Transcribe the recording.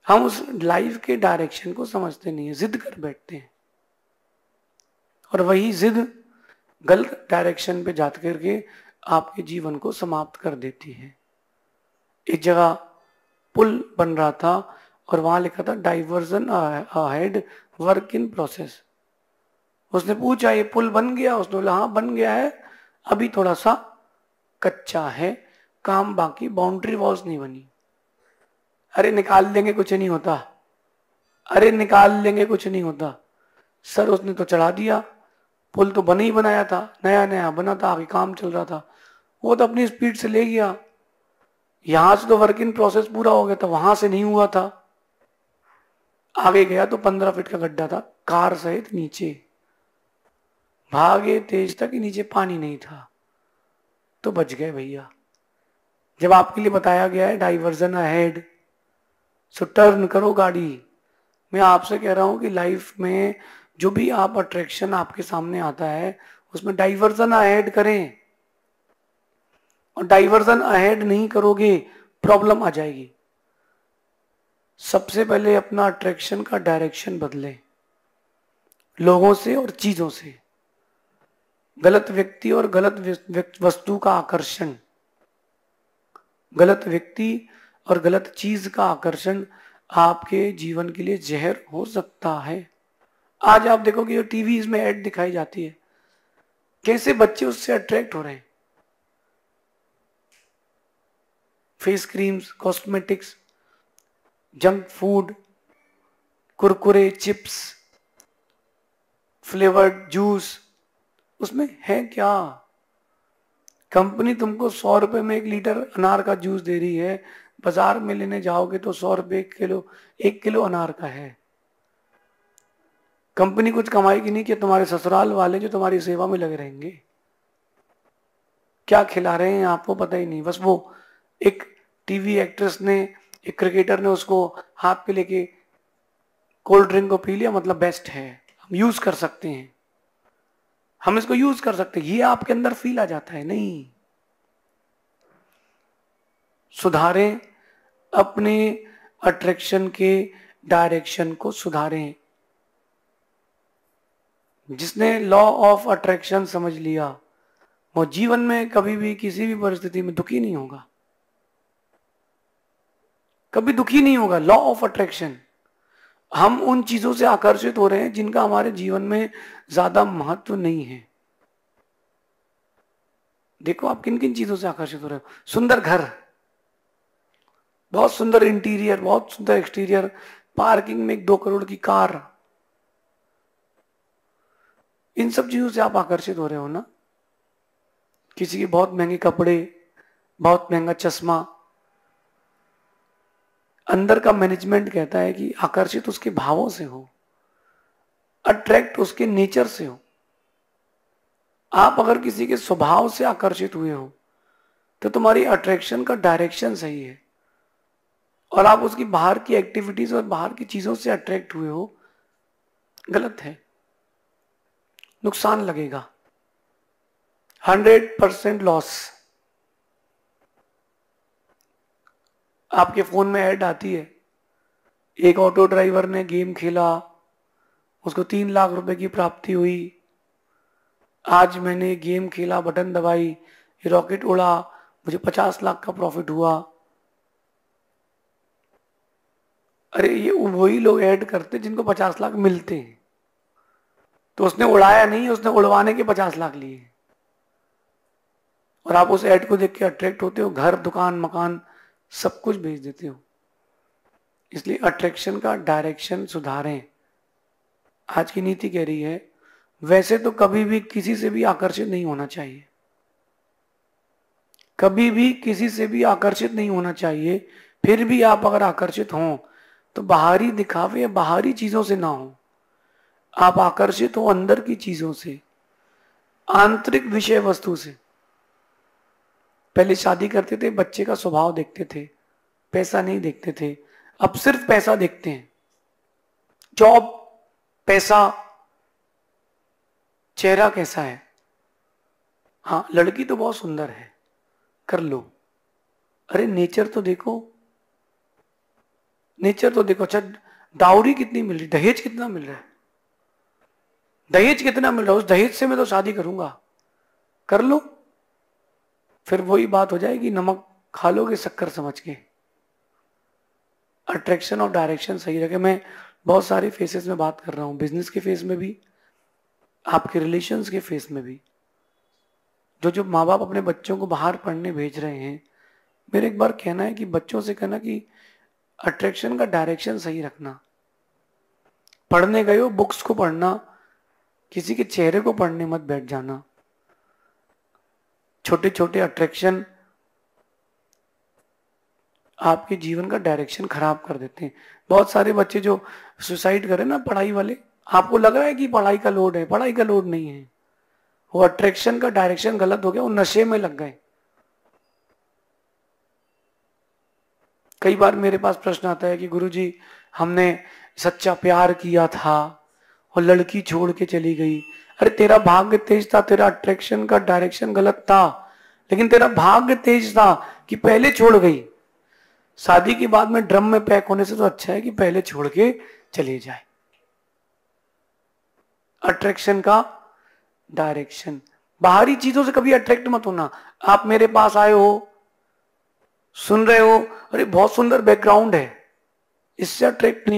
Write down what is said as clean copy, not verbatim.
हम उस लाइफ के डायरेक्शन को समझते नहीं है, जिद कर बैठते हैं, और वही जिद गलत डायरेक्शन पे जा करके आपके जीवन को समाप्त कर देती है। एक जगह पुल बन रहा था और वहां लिखा था diversion ahead, work in process. उसने पूछा ये पुल बन गया? उसने बोला हाँ बन गया है, अभी थोड़ा सा कच्चा है, काम बाकी, बाउंड्री वॉल्स नहीं बनी। अरे निकाल देंगे कुछ नहीं होता, अरे निकाल लेंगे कुछ नहीं होता। सर उसने तो चढ़ा दिया, पुल तो बना ही बनाया था, नया नया बना था, आगे काम चल रहा था, वो तो अपनी स्पीड से ले गया। यहां से तो वर्क इन प्रोसेस पूरा हो गया था, वहां से नहीं हुआ था। आगे गया तो 15 फीट का गड्ढा था, कार सहित नीचे भागे तेज तक, नीचे पानी नहीं था, तो बच गए भैया। जब आपके लिए बताया गया है डाइवर्जन अहेड, सो टर्न करो गाड़ी। मैं आपसे कह रहा हूं कि लाइफ में जो भी आप अट्रैक्शन आपके सामने आता है उसमें डाइवर्जन अहेड करें, और डाइवर्जन अहेड नहीं करोगे प्रॉब्लम आ जाएगी। सबसे पहले अपना अट्रैक्शन का डायरेक्शन बदलें, लोगों से और चीजों से। गलत व्यक्ति और गलत वस्तु का आकर्षण, गलत व्यक्ति और गलत चीज का आकर्षण आपके जीवन के लिए जहर हो सकता है। आज आप देखोगे जो टीवी में ऐड दिखाई जाती है, कैसे बच्चे उससे अट्रैक्ट हो रहे हैं। Face creams, cosmetics, junk food, Kurkure, chips, flavoured juice, उसमें है क्या? कंपनी तुमको 100 रुपए में 1 लीटर अनार का जूस दे रही है, बाजार में लेने जाओगे तो 100 रुपए किलो, 1 किलो अनार का है। कंपनी कुछ कमाएगी नहीं कि तुम्हारे ससुराल वाले जो तुम्हारी सेवा में लगे रहेंगे, क्या खिला रहे हैं आपको पता ही नहीं। बस वो एक टीवी एक्ट्रेस ने, एक क्रिकेटर ने उसको हाथ पे लेके कोल्ड ड्रिंक को पी लिया, मतलब बेस्ट है, हम यूज कर सकते हैं, हम इसको यूज कर सकते हैं, ये आपके अंदर फील आ जाता है। नहीं, सुधारें अपने अट्रैक्शन के डायरेक्शन को, सुधारें। जिसने लॉ ऑफ अट्रैक्शन समझ लिया वो जीवन में कभी भी किसी भी परिस्थिति में दुखी नहीं होगा, कभी दुखी नहीं होगा। लॉ ऑफ अट्रैक्शन, हम उन चीजों से आकर्षित हो रहे हैं जिनका हमारे जीवन में ज्यादा महत्व नहीं है। देखो आप किन किन चीजों से आकर्षित हो रहे हो। सुंदर घर, बहुत सुंदर इंटीरियर, बहुत सुंदर एक्सटीरियर, पार्किंग में 1-2 करोड़ की कार, इन सब चीजों से आप आकर्षित हो रहे हो ना। किसी के बहुत महंगे कपड़े, बहुत महंगा चश्मा। अंदर का मैनेजमेंट कहता है कि आकर्षित उसके भावों से हो, अट्रैक्ट उसके नेचर से हो। आप अगर किसी के स्वभाव से आकर्षित हुए हो तो तुम्हारी अट्रैक्शन का डायरेक्शन सही है, और आप उसकी बाहर की एक्टिविटीज और बाहर की चीजों से अट्रैक्ट हुए हो, गलत है, नुकसान लगेगा, 100% लॉस। आपके फोन में ऐड आती है, एक ऑटो ड्राइवर ने गेम खेला, उसको 3 लाख रुपए की प्राप्ति हुई। आज मैंने गेम खेला, बटन दबाई, ये रॉकेट उड़ा, मुझे 50 लाख का प्रॉफिट हुआ। अरे ये वही लोग ऐड करते जिनको 50 लाख मिलते हैं, तो उसने उड़ाया नहीं, उसने उड़वाने के 50 लाख लिए, और आप उस ऐड को देख के अट्रैक्ट होते हो, घर, दुकान, मकान सब कुछ बेच देते हो। इसलिए अट्रैक्शन का डायरेक्शन सुधारें। आज की नीति कह रही है वैसे तो कभी भी किसी से भी आकर्षित नहीं होना चाहिए, कभी भी किसी से भी आकर्षित नहीं होना चाहिए। फिर भी आप अगर आकर्षित हों तो बाहरी दिखावे या बाहरी चीजों से ना हो, आप आकर्षित हो अंदर की चीजों से, आंतरिक विषय वस्तु से। पहले शादी करते थे, बच्चे का स्वभाव देखते थे, पैसा नहीं देखते थे, अब सिर्फ पैसा देखते हैं। जॉब, पैसा, चेहरा कैसा है, हाँ लड़की तो बहुत सुंदर है, कर लो। अरे नेचर तो देखो, नेचर तो देखो। अच्छा, डाउरी कितनी मिल रही, दहेज कितना मिल रहा है, दहेज कितना मिल रहा है, उस दहेज से मैं तो शादी करूंगा, कर लो। फिर वही बात हो जाएगी, नमक खा लोगे शक्कर समझ के। अट्रैक्शन और डायरेक्शन सही रखे। मैं बहुत सारे फेसेस में बात कर रहा हूं, बिजनेस के फेस में भी, आपके रिलेशंस के फेस में भी। जो माँ बाप अपने बच्चों को बाहर पढ़ने भेज रहे हैं, मेरे एक बार कहना है कि बच्चों से कहना कि अट्रैक्शन का डायरेक्शन सही रखना। पढ़ने गए हो, बुक्स को पढ़ना, किसी के चेहरे को पढ़ने मत बैठ जाना। छोटे छोटे अट्रैक्शन आपके जीवन का डायरेक्शन खराब कर देते हैं। बहुत सारे बच्चे जो सुसाइड करें ना, पढ़ाई वाले, आपको लग रहा है कि पढ़ाई का लोड है, पढ़ाई का लोड नहीं है, वो अट्रैक्शन का डायरेक्शन गलत हो गया, वो नशे में लग गए। कई बार मेरे पास प्रश्न आता है कि गुरुजी, हमने सच्चा प्यार किया था और लड़की छोड़ के चली गई। अरे तेरा भाग्य तेज था, तेरा अट्रैक्शन का डायरेक्शन गलत था, लेकिन तेरा भाग्य तेज था कि पहले छोड़ गई। शादी के बाद में ड्रम में पैक होने से तो अच्छा है कि पहले छोड़ के चले जाए। अट्रैक्शन का डायरेक्शन, बाहरी चीजों से कभी अट्रैक्ट मत होना। आप मेरे पास आए हो, सुन रहे हो, अरे बहुत सुंदर बैकग्राउंड है, इससे अट्रैक्ट नहीं